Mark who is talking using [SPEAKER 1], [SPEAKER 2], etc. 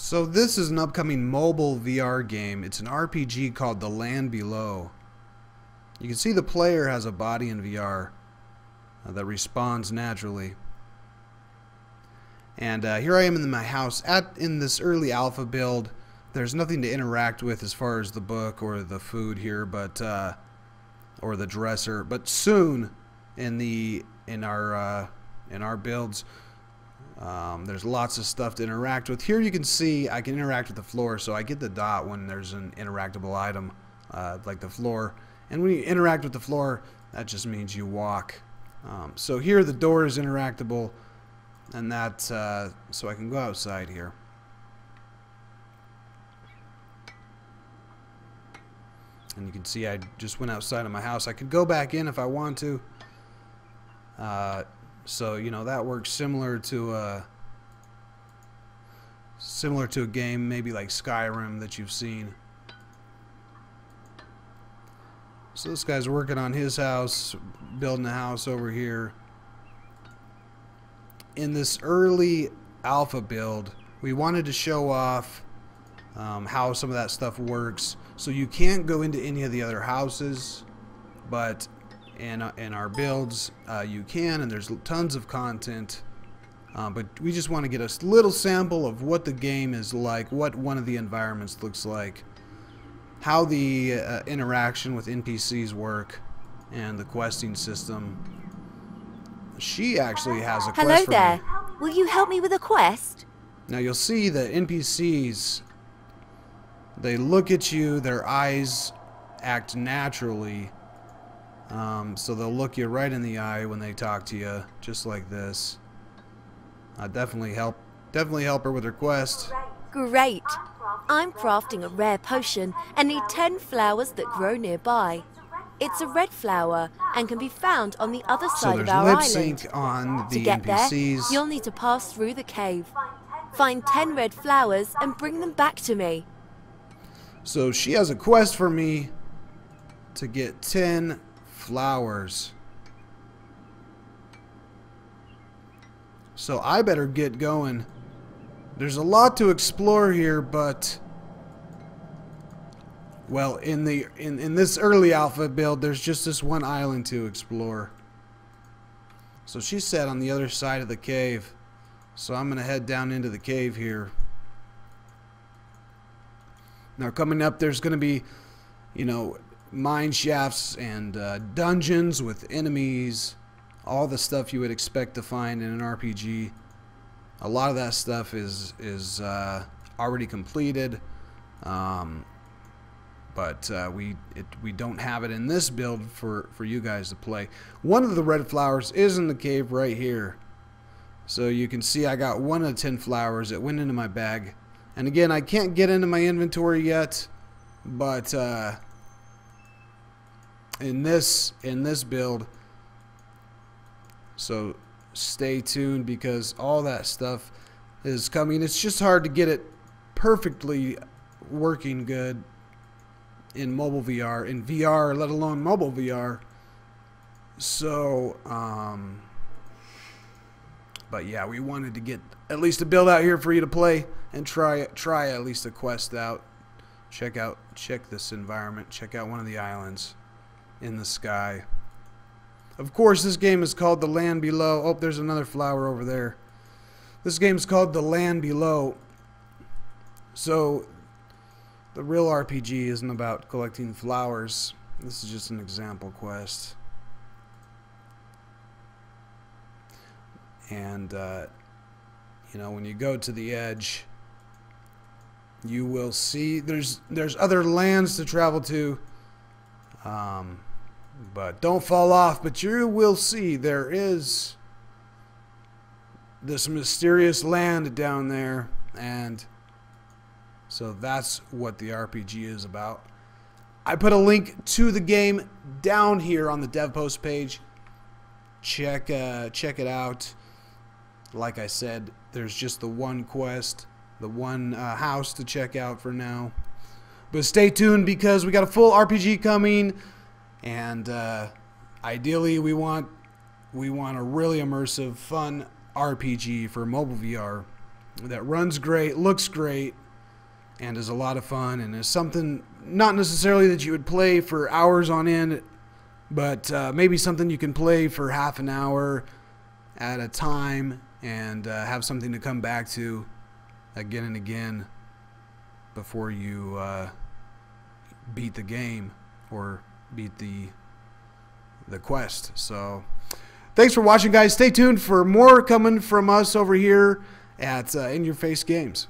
[SPEAKER 1] So this is an upcoming mobile VR game. It's an RPG called The Land Below. You can see the player has a body in VR that responds naturally. And here I am in my house in this early alpha build. There's nothing to interact with as far as the book or the food here, but or the dresser. But soon in our builds, there's lots of stuff to interact with. Here you can see I can interact with the floor, so I get the dot when there's an interactable item like the floor. And when you interact with the floor, that just means you walk. So here the door is interactable, and that so I can go outside here. And you can see I just went outside of my house. I could go back in if I want to. So you know that works similar to a game maybe like Skyrim that you've seen. So this guy's working on his house, building a house over here. In this early alpha build, we wanted to show off how some of that stuff works. So you can't go into any of the other houses, but in our builds you can, and there's tons of content. But we just want to get a little sample of what the game is like, what one of the environments looks like, how the interaction with NPCs work, and the questing system. She actually has a quest
[SPEAKER 2] Hello
[SPEAKER 1] for
[SPEAKER 2] there.
[SPEAKER 1] me.
[SPEAKER 2] Will you help me with a quest?
[SPEAKER 1] Now you'll see that NPCs, they look at you, their eyes act naturally. So they'll look you right in the eye when they talk to you, just like this. Definitely help her with her quest.
[SPEAKER 2] Great. I'm crafting a rare potion and need 10 flowers that grow nearby. It's a red flower and can be found on the other
[SPEAKER 1] So
[SPEAKER 2] side
[SPEAKER 1] there's
[SPEAKER 2] of our
[SPEAKER 1] lip
[SPEAKER 2] island.
[SPEAKER 1] sync on the
[SPEAKER 2] To get there,
[SPEAKER 1] NPCs.
[SPEAKER 2] you'll need to pass through the cave. Find 10 red flowers and bring them back to me.
[SPEAKER 1] So she has a quest for me to get 10 flowers. So I better get going. There's a lot to explore here, but well, in this early alpha build, there's just this one island to explore. So she said on the other side of the cave. So I'm gonna head down into the cave here. Now coming up, there's gonna be, you know, mine shafts and dungeons with enemies, all the stuff you would expect to find in an RPG. A lot of that stuff is already completed, but we don't have it in this build for you guys to play. One of the red flowers is in the cave right here, so you can see I got 1 of 10 flowers that went into my bag. And again, I can't get into my inventory yet, but in this build, so stay tuned because all that stuff is coming. It's just hard to get it perfectly working good in mobile VR, in VR, let alone mobile VR. So but yeah, we wanted to get at least a build out here for you to play and try at least a quest out. Check this environment, check out one of the islands in the sky. Of course, this game is called The Land Below. Oh, there's another flower over there. This game is called The Land Below. So the real RPG isn't about collecting flowers. This is just an example quest. And you know, when you go to the edge, you will see there's other lands to travel to. But don't fall off. But you will see there is this mysterious land down there, and so that's what the RPG is about. I put a link to the game down here on the dev post page. Check it out. Like I said, there's just the one quest, the one house to check out for now. But stay tuned because we got a full RPG coming. And ideally, we want a really immersive, fun RPG for mobile VR. that runs great, looks great, and is a lot of fun, and is something not necessarily that you would play for hours on end, but maybe something you can play for half an hour at a time and have something to come back to again and again before you beat the game or beat the quest. So thanks for watching, guys. Stay tuned for more coming from us over here at In Your Face Games.